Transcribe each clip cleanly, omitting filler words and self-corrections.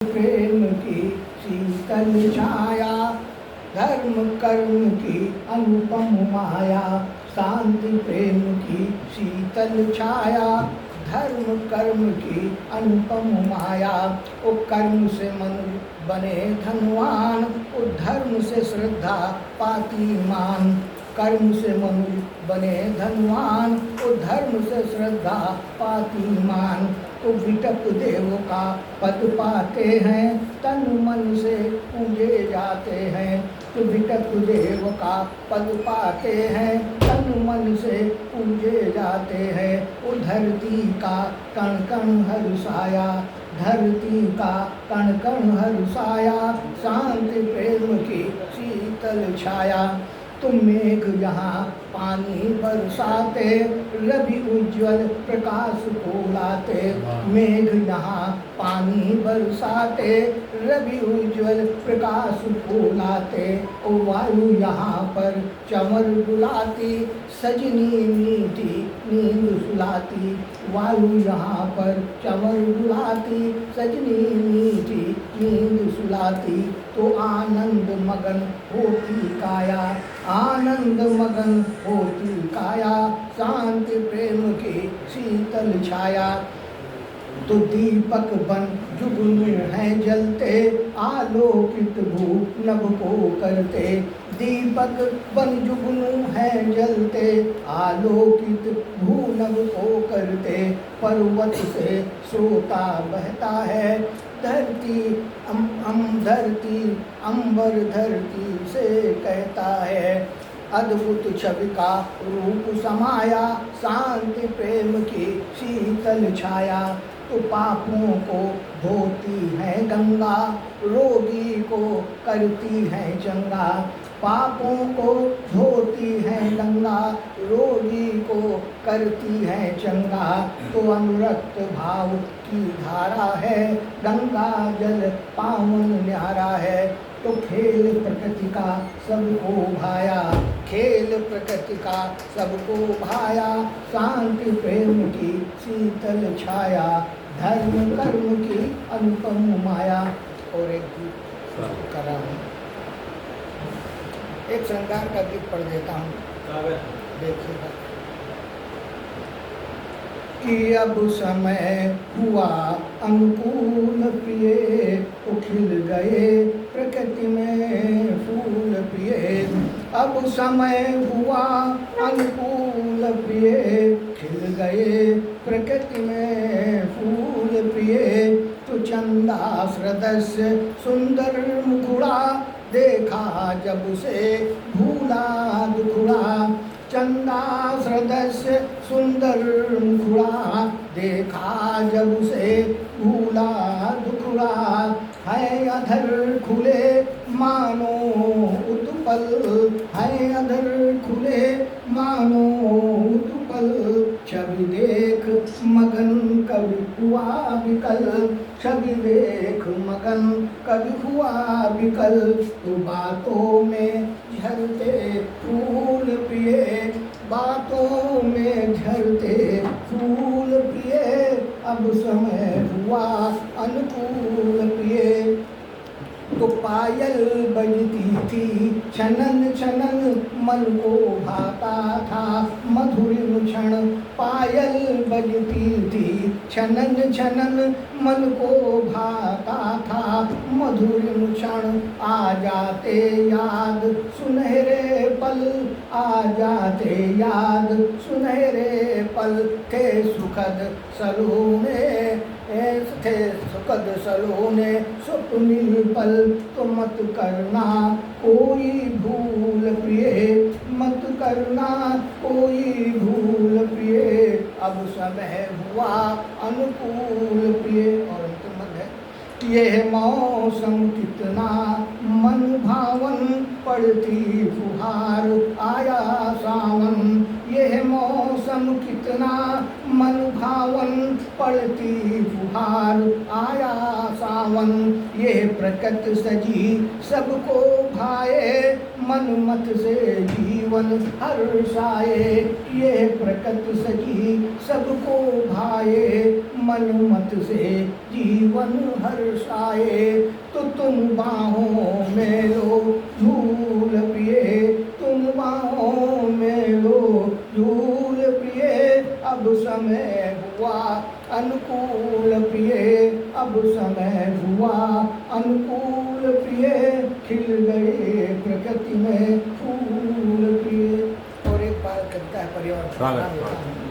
प्रेम की शीतल छाया, धर्म कर्म की अनुपम माया। शांति प्रेम की शीतल छाया, धर्म कर्म की अनुपम माया। ओ कर्म से मनुष्य बने धनवान, ओ धर्म से श्रद्धा पाती मान। कर्म से मनुष्य बने धनवान, ओ धर्म से श्रद्धा पाती मान। तो विटप देव का पद पाते हैं, तन मन से पूजे जाते हैं। तो विटप देव का पद पाते हैं, तन मन से पूजे जाते हैं। वो धरती का कण कण हर्षाया, धरती का कण कण हर्षाया। शांति प्रेम की शीतल छाया। तुम मेघ यहाँ पानी बरसाते, रवि उज्ज्वल प्रकाश को लाते। मेघ यहाँ पानी बरसाते, रवि उज्ज्वल प्रकाश को लाते। ओ वायु यहाँ पर चमर बुलाती, सजनी मीठी नींद सुलाती। वायु यहाँ पर चमर बुलाती, सजनी मीठी नींद सुलाती। तो आनंद मगन होती काया, आनंद मगन होती काया। शांति प्रेम की शीतल छाया। तो दीपक बन जुगनू हैं जलते, आलोकित भू नभ को करते। दीपक बन जुगनू हैं जलते, आलोकित भू नभ को करते। पर्वत से स्रोता बहता है, धरती धरती अंबर धरती से कहता है। अद्भुत छवि का रूप समाया, शांति प्रेम की शीतल छाया। तो पापों को धोती है गंगा, रोगी को करती है चंगा। पापों को धोती है गंगा, रोगी को करती है चंगा। तो अनुरक्त भाव की धारा है, गंगा जल पावन न्यारा है। तो खेल प्रकृति का सबको भाया, खेल प्रकृति का सबको भाया। शांति प्रेम की शीतल छाया, धर्म कर्म की अनुपम माया। और एक गीत कर रहा हूँ, एक श्रृंगार का गीत पढ़ देता हूँ, देखिएगा। कि अब समय हुआ अनुकूल प्रिय, खिल गए प्रकृति में फूल प्रिय। अब समय हुआ अनुकूल प्रिय, खिल गए प्रकृति में फूल प्रिय। तो चंदा सदस्य सुंदर मुखड़ा, देखा जब से भूला दुखड़ा। चंदा सदस्य सुंदर मुखड़ा, देखा जब से भूला दुखड़ा। है अधर खुले मानो उत्पल, है अधर खुले मानो उत्पल। छवि देख मगन कवि हुआ विकल, छवि देख मगन कवि हुआ विकल। तो बातों में झरते फूल प्रिय, बातों में झरते फूल प्रिय। अब समय हुआ अनुकूल प्रिय। तो पायल बजती थी छनन छनन, मन को भाता था मधुर क्षण। पायल बजती थी छनन छनन, मन को भाता था मधुर क्षण। आ जाते याद सुनहरे पल, आ जाते याद सुनहरे पल। थे सुखद सलोने, थे सुखद सलोने स्वप्निल पल। तो मत करना कोई भूल प्रिय, मत करना कोई भूल प्रिय। अब समय हुआ अनुकूल प्रिय। और अंतिम है, यह मौसम कितना मन भावन, पड़ती फुहार आया सावन। यह मौसम कितना मन भावन पड़ती फुहार आया सावन। ये प्रकृति सजी सबको भाए मन मत से जीवन हर्षाए। ये प्रकृति सजी सबको भाए मन मत से जीवन हर्षाए। तो तुम बाहों में लो झूल पिए, तुम बाहों में लो झूल पिए। अब समय हुआ अनुकूल पिए, अब समय हुआ अनुकूल पिए। खिल गए प्रकृति में फूल पिए। और एक बार करता है पर्यावरण।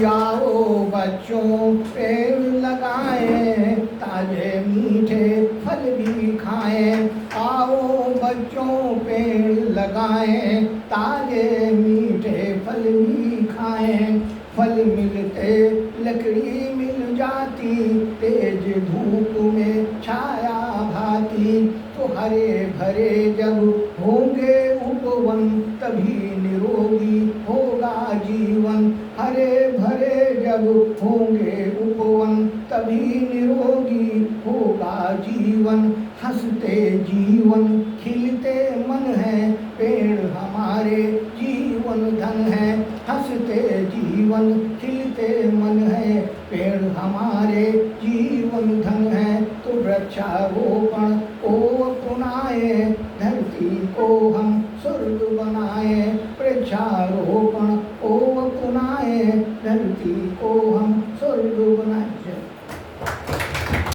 आओ बच्चों पेड़ लगाएं, ताजे मीठे फल भी खाएं। आओ बच्चों पेड़ लगाएं, ताजे मीठे फल भी खाएं। फल मिलते लकड़ी मिल जाती, तेज धूप में छाया भाती। तो हरे भरे जब होंगे उपवन, तभी निरोगी होगा जीवन। हरे भरे जब होंगे उपवन, तभी निरोगी होगा जीवन। हंसते जीवन खिलते मन है, पेड़ हमारे जीवन धन है। हंसते जीवन खिलते मन है, पेड़ हमारे जीवन धन है। तो वृक्षारोपण को अपनाए, धरती को हम स्वर्ग बनाए। वृक्षारोपण को अपनाए, धरती को